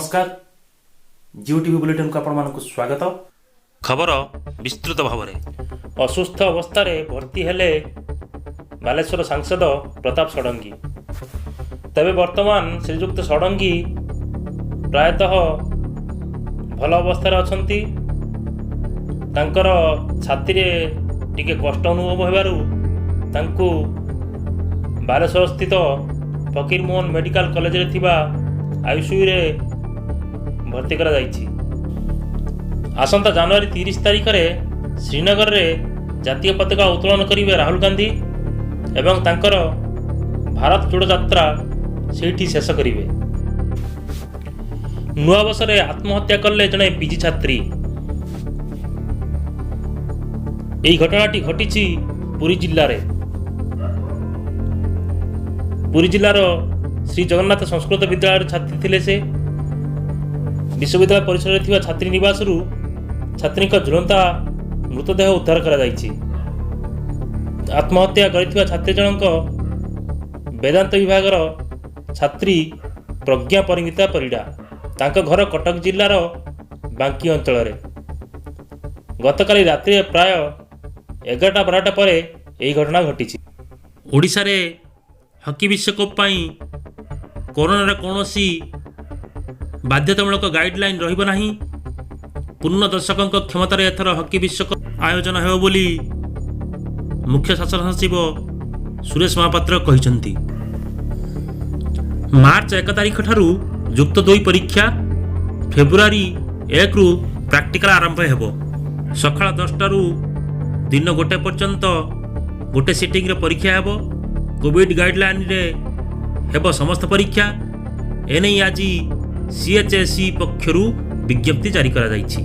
नमस्कार Jio TV bulletin को आपण स्वागत। खबर विस्तृत भाव में असुस्थ अवस्था भर्ती हेले बालेश्वर सांसद प्रताप षडंगी। तेबे वर्तमान श्रीजुक्त षडंगी प्रायतः भल अवस्था अछंती। तांकर छाती टिके कष्ट अनुभव होबारु तांकु बालेश्वर स्थित फकीरमोहन मेडिकल कॉलेज रे थिबा आईसीयू रे भर्ती करा जाइछि। आसंता जनवरी 30 तारिख में श्रीनगर रे जातीय पताका उत्तोलन करिवे राहुल गांधी एवं तांकर भारत जोड़ो यात्रा सेठी शेष करिवे। नुआ वर्षरे आत्महत्या कले जने पीजी छात्री। एही घटनाटी घटिछि पुरी जिल्ला रे। पुरी जिल्लार श्री जगन्नाथ संस्कृत विद्यालय छात्री थिले। से विश्वविद्यालय परिसर में थिबा छात्री निवास छात्री झुलंता मृतदेह उद्धार करा जाइछि। आत्महत्या करिथिबा छात्री जनक वेदांत विभागर छात्री प्रज्ञा परिमिता परिडा। तांका घर कटक जिल्लार बांकी अंचल रे। गतकाली रात्रि प्राय 11:12 पर यही घटना घटिछि। ओडिशा रे हॉकी विश्वकप पाई कोरोना कौनसी बाध्यतामूलक गाइडलाइन रहिब नाही। पूर्ण दर्शकों क्षमतार एथर हॉकी विश्वकप आयोजन हेब बोली मुख्य शासन सचिव सुरेश महापात्र कहिसंती। मार्च 1 तारिख ठारू युक्त 2 परीक्षा, फेब्रुआरी 1 रु प्रैक्टिकल आरंभ हेब। सकाळ 10 टारू दिन 1 पर्यंत गोटे सिटिंग रे परीक्षा हेब। कोविड गाइडलाइन रे हेब समस्त परीक्षा। एने आज सीएचएसई पक्षरु विज्ञप्ति जारी करा जाइछि।